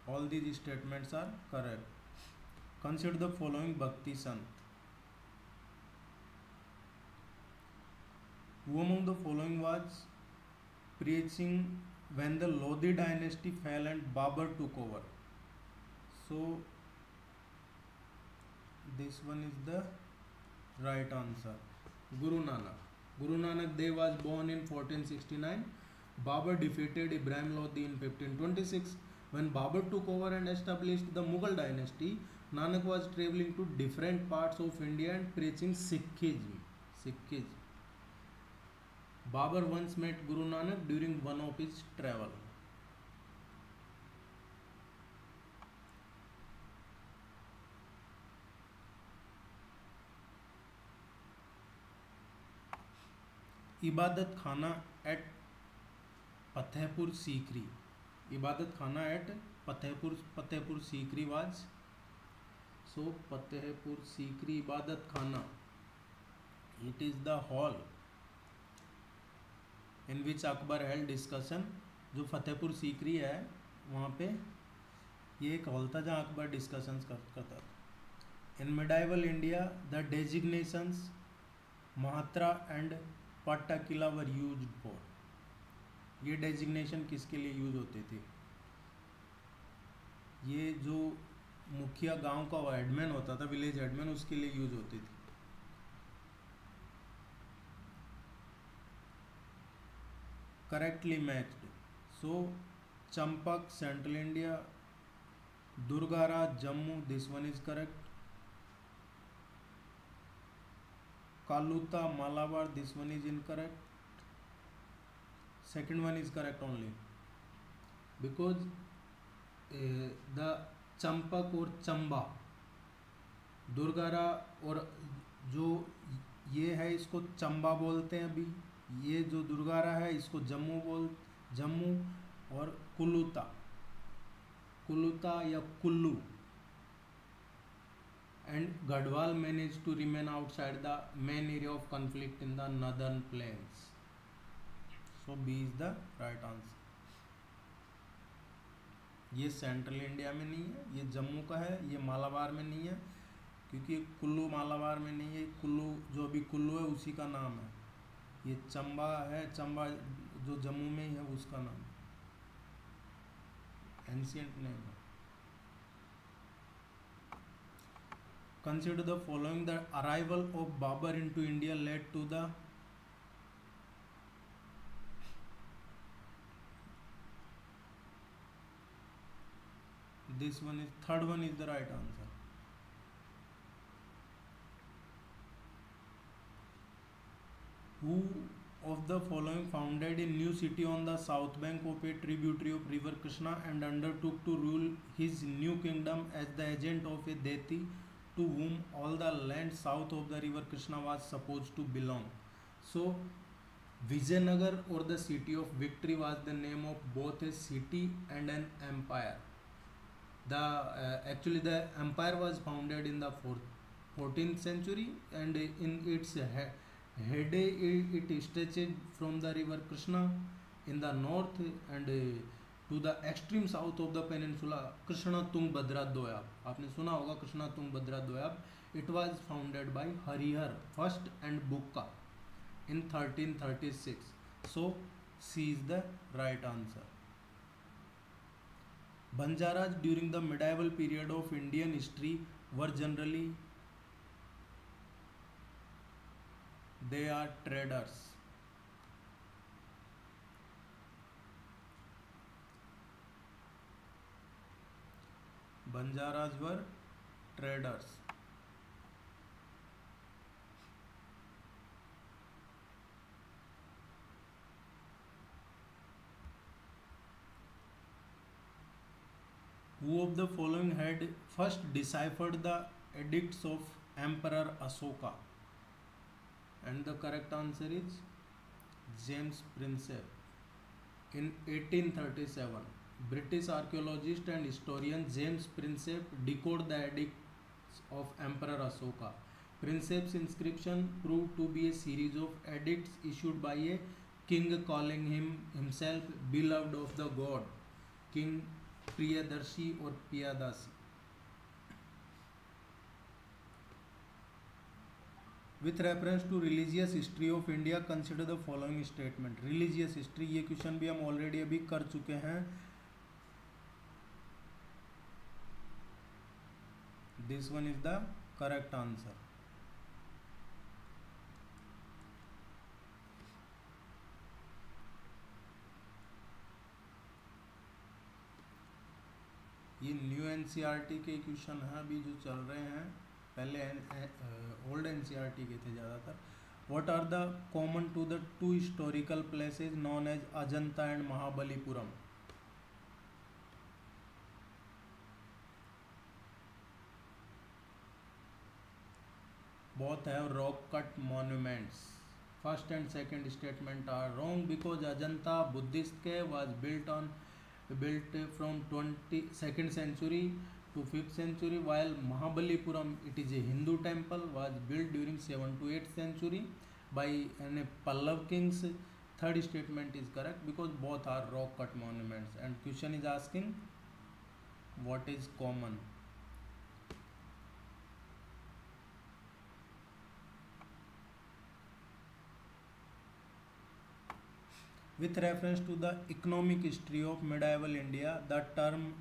All these statements are correct. Consider the following Bhakti Sant. Who among the following was preaching when the Lodi dynasty fell and Babur took over? So this one is the right answer. Guru Nanak. Guru Nanak Dev was born in 1469. Babur defeated Ibrahim Lodi in 1526. When Babur took over and established the Mughal dynasty, Nanak was traveling to different parts of India and preaching Sikhism. Babur once met Guru Nanak during one of his travel. इबादत खाना eight Fatehpur Sikri. इबादत खाना eight Fatehpur Sikri was सो फतेहपुर सीकरी इबादत खाना, it is the hall in which Akbar held discussion. जो फतेहपुर सीकरी है वहाँ पे ये एक हॉल था जहाँ अकबर डिस्कशंस करता था। In medieval India the designations Mahattara and Pattakila were used for. ये डेजिग्नेशन किसके लिए यूज होती थी? ये जो मुखिया गांव का हेडमैन होता था, विलेज हेडमैन, उसके लिए यूज होती थी। Correctly matched. So Champaka central India, Durgara Jammu, this one is correct. Kuluta Malabar, this one is incorrect. Second one is correct only because the Champaka और चंबा, दुर्गारा और जो ये है इसको चंबा बोलते हैं अभी, ये जो दुर्गारा है इसको जम्मू, और कुलूता या Kullu, and Garhwal manage to remain outside the main area of conflict in the northern plains. So B is the right answer. ये सेंट्रल इंडिया में नहीं है, ये जम्मू का है, ये मालाबार में नहीं है क्योंकि कुल्लू मालाबार में नहीं है। कुल्लू जो अभी कुल्लू है उसी का नाम है। ये चंबा है, चंबा जो जम्मू में ही है उसका नाम, एंशियंट नेम है। Consider the following, the arrival of Babur into India led to the, this one is, third one is the right answer. Who of the following founded a new city on the south bank of a tributary of river Krishna and undertook to rule his new kingdom as the agent of a deity to whom all the land south of the river Krishna was supposed to belong? So Vijayanagar or the city of victory was the name of both a city and an empire. Actually the empire was founded in the 14th century and in its heyday it stretched from the river Krishna in the north and to the extreme south of the peninsula Krishnatungabhadra Doab. आपने सुना होगा Krishnatungabhadra Doab. It was founded by Harihar first and Bukka in 1336. So C is the right answer. Banjaras during the medieval period of Indian history were generally, they are traders. Banjaras were traders. Who of the following had first deciphered the edicts of Emperor Ashoka? And the correct answer is James Prinsep. In 1837, British archaeologist and historian James Prinsep decoded the edicts of Emperor Ashoka. Prinsep's inscription proved to be a series of edicts issued by a king calling himself beloved of the god, King Priyadarshi और Piyadasi. With reference to religious history of India consider the following statement. Religious history, ये question भी हम already अभी कर चुके हैं। This one is the correct answer. ये new NCERT के क्वेश्चन हैं अभी जो चल रहे हैं, पहले ओल्ड एनसीईआरटी के थे ज़्यादातर। What are the common to the two historical places known as Ajanta and Mahabalipuram? both have rock cut monuments. First and second statement are wrong because Ajanta Buddhist cave was built from 22nd century to 5th century, while Mahabalipuram, it is a Hindu temple, was built during 7th to 8th century by Pallav kings. Third statement is correct because both are rock cut monuments. And question is asking what is common. With reference to the economic history of medieval India, the term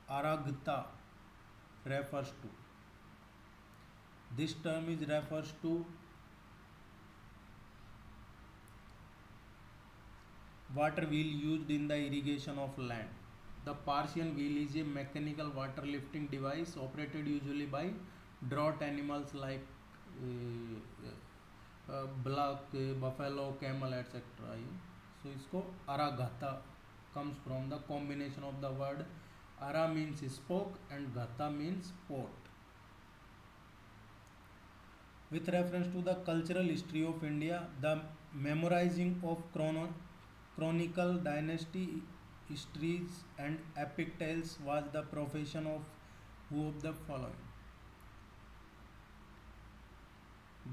Aragta refers to. This term is refers to water wheel used in the irrigation of land. The Persian wheel is a mechanical water lifting device operated usually by draught animals like buck, buffalo, camel, etc. So इसको Aragata comes from the combination of the word Ara means spoke and Gata means pot. With reference to the cultural history of India, the memorizing of chronicle, dynasty histories and epic tales was the profession of who of the following?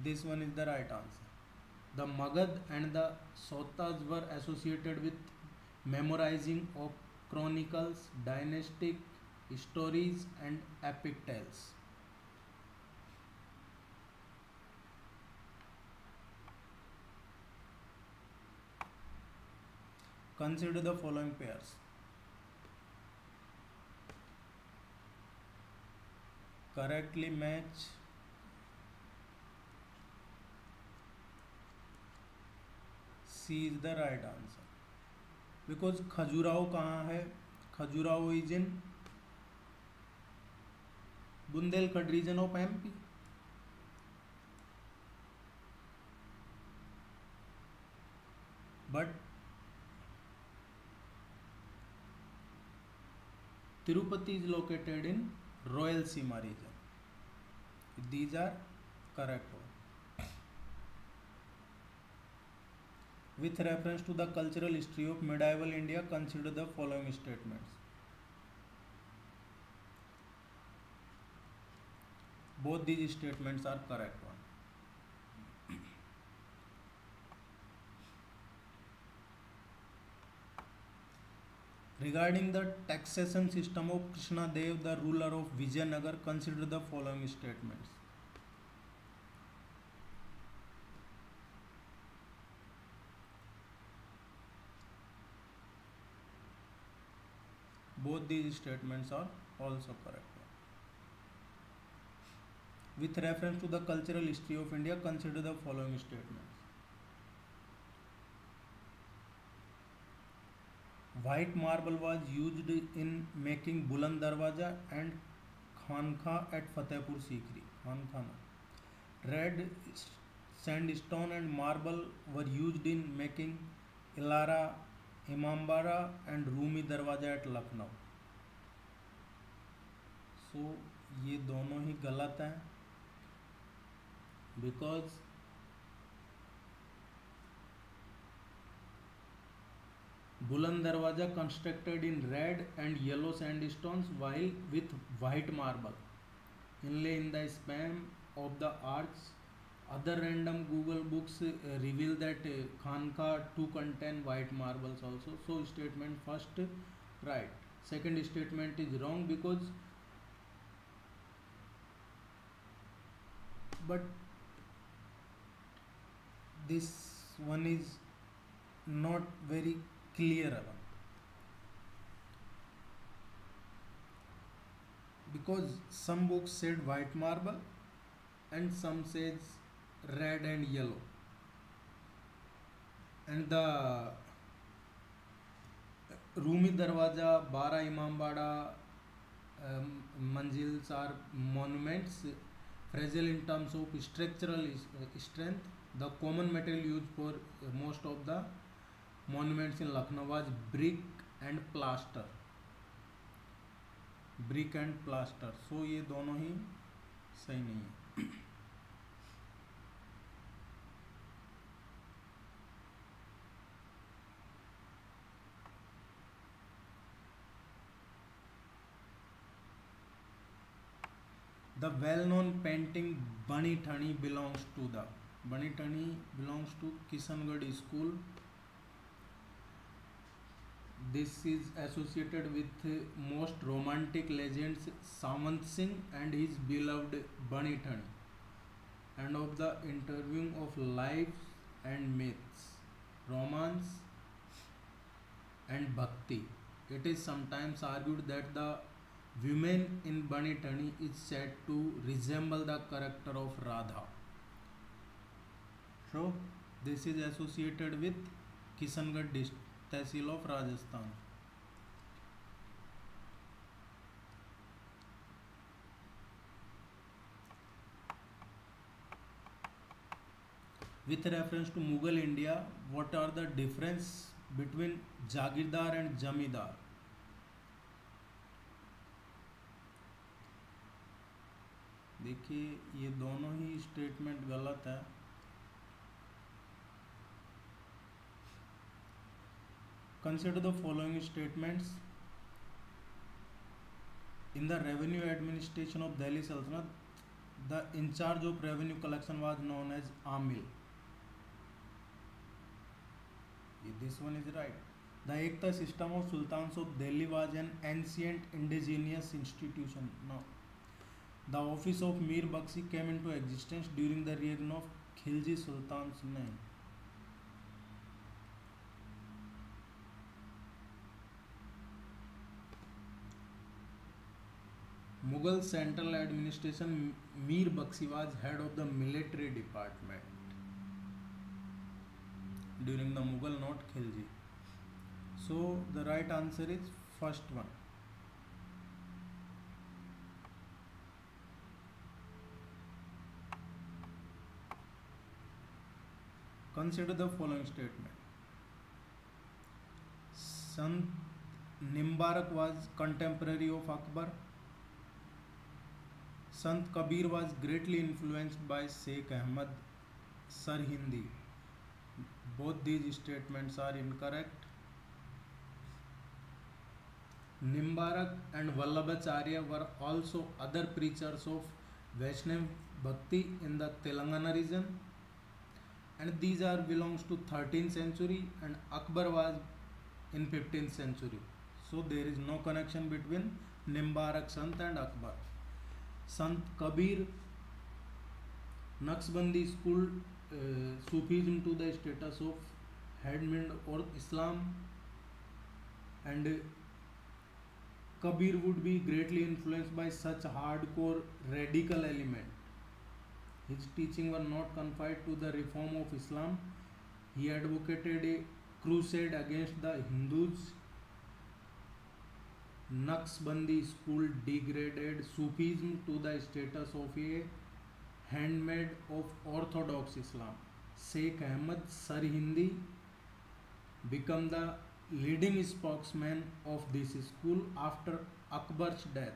This one is the right answer. The Magad and the Sotas were associated with memorizing of chronicles, dynastic stories and epic tales. Consider the following pairs. Correctly match C is the right answer. Because Khajuraho कहाँ है? Khajuraho is in Bundelkhand region of MP. But Tirupati is located in Royalsima region. These are correct one. With reference to the cultural history of medieval India, consider the following statements. Both these statements are correct one. Regarding the taxation system of Krishna Dev, the ruler of Vijayanagar, consider the following statements. Both these statements are also correct. With reference to the cultural history of India, consider the following statements. White marble was used in making Buland Darwaja and Khanka at Fatehpur Sikri. Red sandstone and marble were used in making Ilara, Imambara and Rumi Darwaja at Lucknow. So ये दोनों ही गलत हैं because Buland Darwaja constructed in red and yellow sandstones while with white marble inlay in the span of the arch. Other random Google books reveal that Khanka too contain white marbles also. So statement first right. Second statement is wrong because but this one is not very clear because some books said white marble and some says red and yellow, and the Rumi Darwaja, Bara Imambada manzils are monuments fragile in terms of structural strength. The common material used for most of the monuments in Lucknow was brick and plaster. Brick and plaster. So ये दोनों ही सही नहीं है. The well-known painting Bani Thani belongs to the Bani Thani belongs to Kishangarh school. This is associated with most romantic legends Samant Singh and his beloved Bani Thani, and of the interviewing of lives and myths, romance and bhakti. It is sometimes argued that the women in Bani Thani is said to resemble the character of Radha. So, this is associated with Kishangarh Tehsil of Rajasthan. With reference to Mughal India, what are the difference between Jagirdar and Jamidar? देखिए ये दोनों ही statement गलत है. Consider the following statements. In the revenue administration of Delhi Sultanate, the in charge of revenue collection was known as Amil. This one is right. The Ekta system of Sultans of Delhi was an ancient indigenous institution. No. The office of Mir Bakshi came into existence during the reign of Khilji Sultan's name. Mughal central administration, Mir Bakshi was head of the military department during the Mughal, not Khilji. So the right answer is first one. Consider the following statement. Sant Nimbarak was contemporary of Akbar. Sant Kabir was greatly influenced by Sheikh Ahmad Sarhindi. Both these statements are incorrect. Nimbarak and Vallabhacharya were also other preachers of Vaishnav Bhakti in the Telangana region, and these are belongs to 13th century and Akbar was in 15th century. So there is no connection between Nimbarak Sant and Akbar. Sant Kabir Naqshbandi school Sufism to the status of headman or Islam, and Kabir would be greatly influenced by such hardcore radical element. His teaching were not confined to the reform of Islam. He advocated a crusade against the Hindus. Naqshbandi school degraded Sufism to the status of a handmaid of Orthodox Islam. Sheikh Ahmad Sarhindi became the leading spokesman of this school after Akbar's death.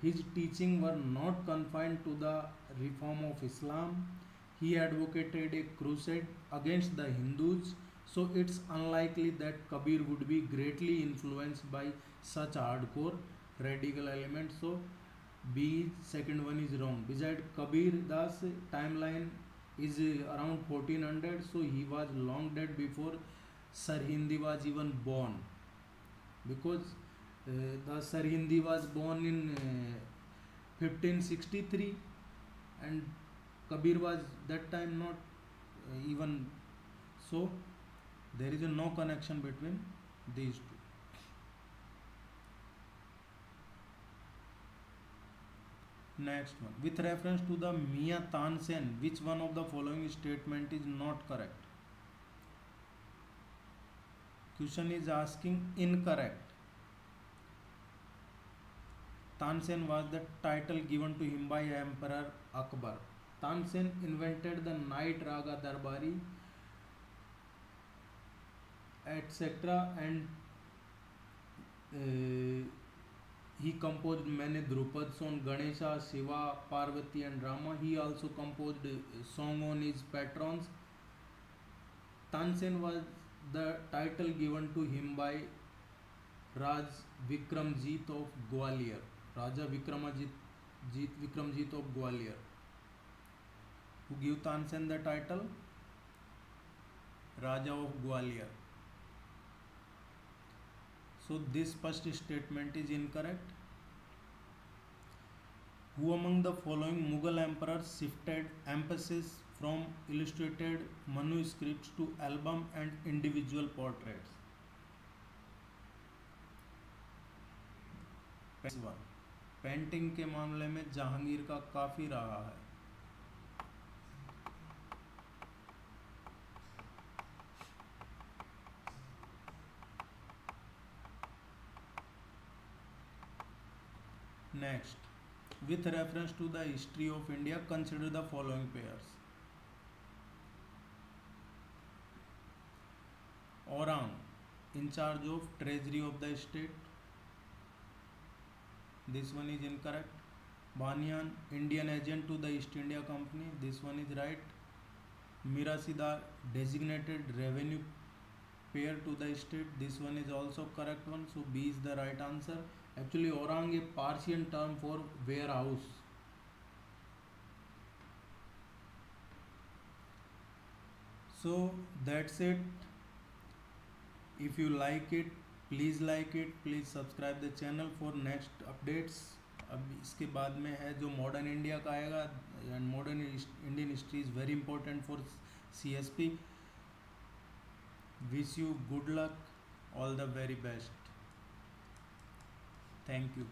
His teaching were not confined to the reform of Islam. He advocated a crusade against the Hindus, so it's unlikely that Kabir would be greatly influenced by such hardcore radical elements. So B, second one is wrong. Besides, Kabir Das timeline is around 1400, so he was long dead before Sarhindi was even born, because the Sarhindi was born in 1563 and Kabir was that time not even, so there is no connection between these two. Next one, with reference to the Mia Tansen, which one of the following statement is not correct? Question is asking incorrect. Tansen was the title given to him by Emperor Akbar. Tansen invented the night raga Darbari, etc. and he composed many Drupads on Ganesha, Shiva, Parvati and Rama. He also composed a song on his patrons. Tansen was the title given to him by Raj Vikramjit of Gwalior. Raja Vikramajit Jeet Vikramjit of Gwalior. Who give Tansen the title Raja of Gwalior. So this first statement is incorrect. Who among the following Mughal emperors shifted emphasis from illustrated manuscripts to album and individual portraits? Painting के मामले में जहांगीर का काफी रहा है. Next, with reference to the history of India, consider the following pairs. Orang, in charge of treasury of the state. This one is incorrect. Banyan, Indian agent to the East India Company. This one is right. Mirasidar, designated revenue payer to the state. This one is also correct one. So B is the right answer. Actually, orang a Persian term for warehouse. So that's it. If you like it, please like it. Please subscribe the channel for next updates. अब इसके बाद में है जो modern India का आएगा, and modern Indian history is very important for CSP. Wish you good luck, all the very best. Thank you.